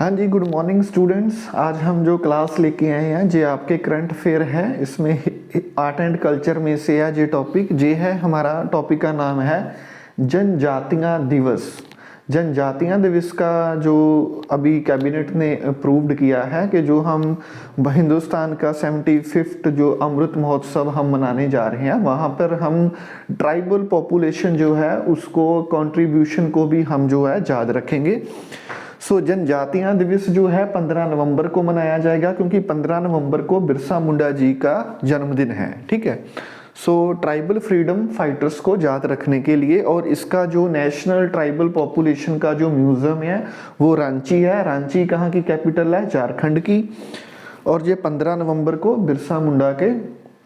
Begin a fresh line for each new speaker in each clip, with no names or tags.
हाँ जी, good morning students. आज हम जो क्लास लेके आए हैं जे आपके करंट अफेयर है, इसमें आर्ट एंड कल्चर में से है जे टॉपिक जे है। हमारा टॉपिक का नाम है जनजातियाँ दिवस। जनजातियाँ दिवस का जो अभी कैबिनेट ने अप्रूव्ड किया है कि जो हम हिंदुस्तान का 75वां जो अमृत महोत्सव हम मनाने जा रहे हैं, वहाँ पर हम ट्राइबल पॉपुलेशन जो है उसको कंट्रीब्यूशन को भी हम जो है याद रखेंगे। जनजातियां दिवस जो है 15 नवंबर को मनाया जाएगा, क्योंकि 15 नवंबर को बिरसा मुंडा जी का जन्मदिन है। ठीक है। ट्राइबल फ्रीडम फाइटर्स को याद रखने के लिए, और इसका जो नेशनल ट्राइबल पॉपुलेशन का जो म्यूजियम है वो रांची है। रांची कहाँ की कैपिटल है? झारखंड की। और ये 15 नवंबर को बिरसा मुंडा के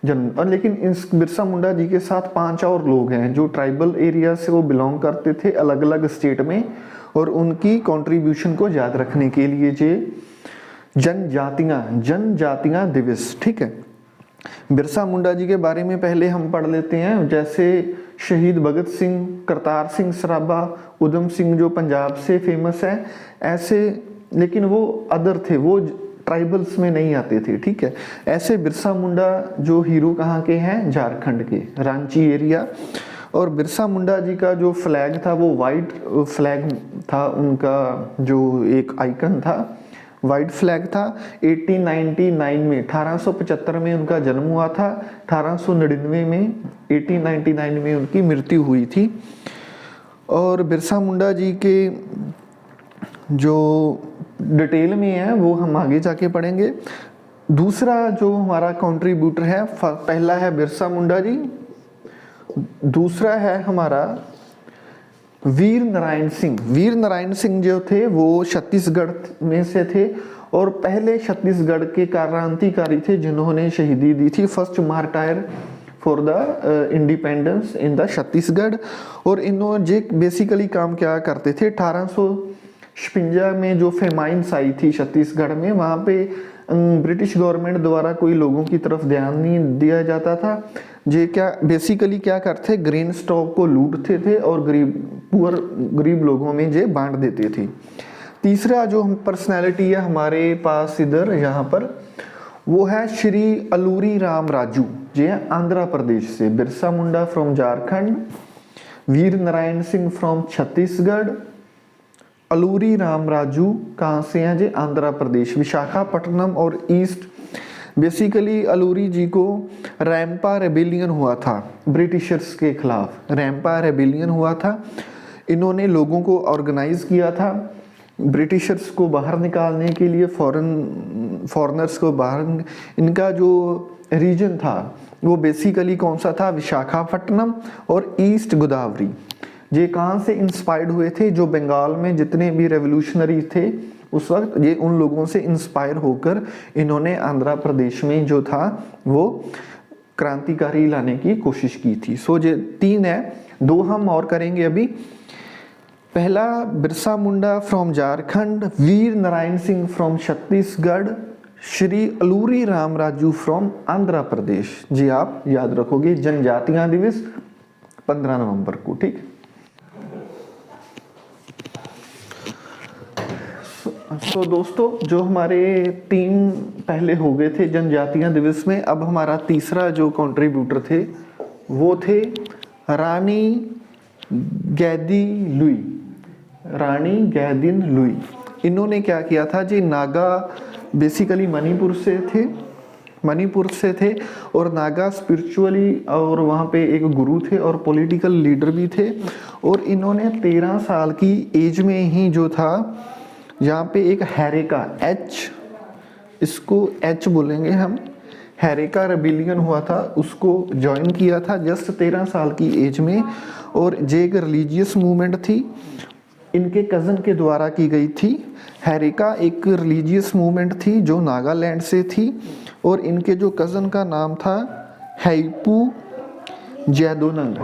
जन्म। और लेकिन इस बिरसा मुंडा जी के साथ 5 और लोग हैं जो ट्राइबल एरिया से वो बिलोंग करते थे अलग अलग स्टेट में, और उनकी कंट्रीब्यूशन को याद रखने के लिए जे जनजातियां दिवस। ठीक है। बिरसा मुंडा जी के बारे में पहले हम पढ़ लेते हैं। जैसे शहीद भगत सिंह, करतार सिंह सराभा, उधम सिंह जो पंजाब से फेमस है, ऐसे, लेकिन वो अदर थे, वो ट्राइबल्स में नहीं आते थे। ठीक है। ऐसे बिरसा मुंडा जो हीरो कहाँ के हैं? झारखंड के, रांची एरिया। और बिरसा मुंडा जी का जो फ्लैग था वो वाइट फ्लैग था, उनका जो एक आइकन था वाइट फ्लैग था। 1899 में 1875 में उनका जन्म हुआ था। 1899 में 1899 में उनकी मृत्यु हुई थी। और बिरसा मुंडा जी के जो डिटेल में है वो हम आगे जाके पढ़ेंगे। दूसरा जो हमारा कंट्रीब्यूटर है, पहला है बिरसा मुंडा जी, दूसरा है हमारा वीर नारायण सिंह। वीर नारायण सिंह जो थे वो छत्तीसगढ़ में से थे, और पहले छत्तीसगढ़ के क्रांतिकारी थे जिन्होंने शहीदी दी थी, first martyr for the independence in the Chhattisgarh. और इन्होंने बेसिकली काम क्या करते थे? 1856 में जो फेमाइन्स आई थी छत्तीसगढ़ में, वहाँ पे ब्रिटिश गवर्नमेंट द्वारा कोई लोगों की तरफ ध्यान नहीं दिया जाता था। जे क्या बेसिकली क्या करते? ग्रेन स्टॉक को लूटते थे और गरीब लोगों में जे बांट देते थे। तीसरा जो पर्सनैलिटी है हमारे पास इधर यहाँ पर, वो है श्री अलूरी राम राजू, जो है आंध्र प्रदेश से। बिरसा मुंडा फ्रॉम झारखंड, वीर नारायण सिंह फ्रॉम छत्तीसगढ़, अलूरी राम राजू कहाँ से हैं? जी आंध्र प्रदेश, विशाखापट्टनम और ईस्ट। बेसिकली अलूरी जी को रैम्पा रेबेलियन हुआ था ब्रिटिशर्स के खिलाफ, रैम्पा रेबेलियन हुआ था। इन्होंने लोगों को ऑर्गेनाइज किया था ब्रिटिशर्स को बाहर निकालने के लिए, फॉरेनर्स को बाहर। इनका जो रीजन था वो बेसिकली कौन सा था? विशाखापट्टनम और ईस्ट गोदावरी। ये कहाँ से इंस्पायर्ड हुए थे? जो बंगाल में जितने भी रेवोल्यूशनरी थे उस वक्त, ये उन लोगों से इंस्पायर होकर इन्होंने आंध्र प्रदेश में जो था वो क्रांतिकारी लाने की कोशिश की थी। ये 3 है, 2 हम और करेंगे अभी। पहला Birsa Munda from Jharkhand, Veer Narayan Singh from Chhattisgarh, Shri Alluri Ram Raju from Andhra Pradesh. जी आप याद रखोगे जनजातियां दिवस 15 नवंबर को। ठीक। दोस्तों, जो हमारे 3 पहले हो गए थे जनजातियां दिवस में, अब हमारा तीसरा जो कंट्रीब्यूटर थे वो थे रानी गैदी लुई। रानी गैदिन लुई, इन्होंने क्या किया था जी? नागा, बेसिकली मणिपुर से थे, और नागा स्पिरिचुअली, और वहाँ पे एक गुरु थे और पॉलिटिकल लीडर भी थे। और इन्होंने 13 साल की एज में ही जो था, यहाँ पे एक हैरेका, इसको एच बोलेंगे हम, हैरेका रेबेलियन हुआ था, उसको ज्वाइन किया था जस्ट 13 साल की एज में। और ये एक रिलीजियस मूवमेंट थी, इनके कज़न के द्वारा की गई थी। हैरेका एक रिलीजियस मूवमेंट थी जो नागालैंड से थी, और इनके जो कज़न का नाम था हैपू जैदोनंग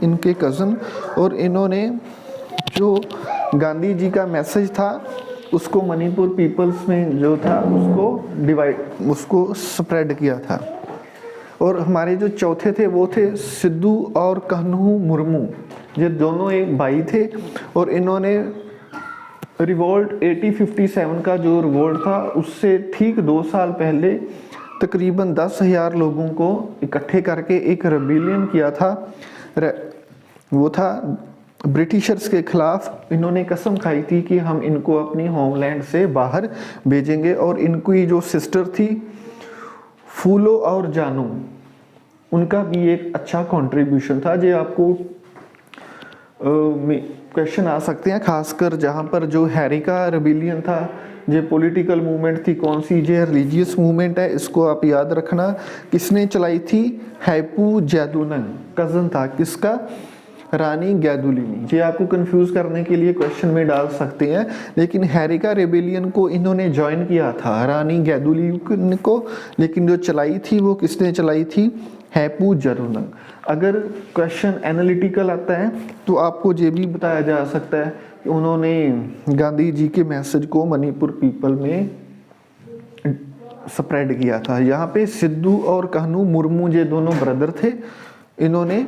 इनके कज़न। और इन्होंने जो गांधी जी का मैसेज था उसको मणिपुर पीपल्स में जो था उसको स्प्रेड किया था। और हमारे जो चौथे थे वो थे सिद्धू और कान्हू मुर्मू, ये दोनों एक भाई थे, और इन्होंने रिवोल्ट 1857 का जो रिवोल्ट था उससे ठीक 2 साल पहले तकरीबन 10,000 लोगों को इकट्ठे करके एक रेबेलियन किया था। वो था ब्रिटिशर्स के खिलाफ। इन्होंने कसम खाई थी कि हम इनको अपनी होमलैंड से बाहर भेजेंगे, और इनकी जो सिस्टर थी फूलो और जानू, उनका भी एक अच्छा कंट्रीब्यूशन था। जो आपको क्वेश्चन आ सकते हैं, खासकर जहाँ पर जो हैरी का रेबेलियन था, जो पॉलिटिकल मूवमेंट थी कौन सी, जो रिलीजियस मूवमेंट है, इसको आप याद रखना। किसने चलाई थी? हैपू जैदुनंग, कज़न था किसका? रानी गैदुलिनी। ये आपको कंफ्यूज करने के लिए क्वेश्चन में डाल सकते हैं, लेकिन हैरी का रेबेलियन को इन्होंने ज्वाइन किया था रानी गैदुलिनी को, लेकिन जो चलाई थी वो किसने चलाई थी? हैपू जैदुनंग। अगर क्वेश्चन एनालिटिकल आता है तो आपको ये भी बताया जा सकता है कि उन्होंने गांधी जी के मैसेज को मणिपुर पीपल में स्प्रेड किया था। यहाँ पे सिद्धू और कान्हू मुर्मू ये दोनों ब्रदर थे। इन्होंने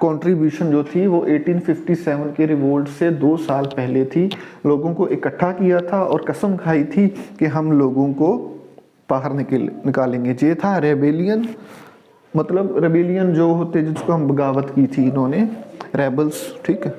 कंट्रीब्यूशन जो थी वो 1857 के रिवोल्ट से 2 साल पहले थी। लोगों को इकट्ठा किया था और कसम खाई थी कि हम लोगों को बाहर निकालेंगे। ये था रेबेलियन, मतलब रेबेलियन जो होते जिसको हम बगावत की थी इन्होंने, रेबल्स, ठीक है।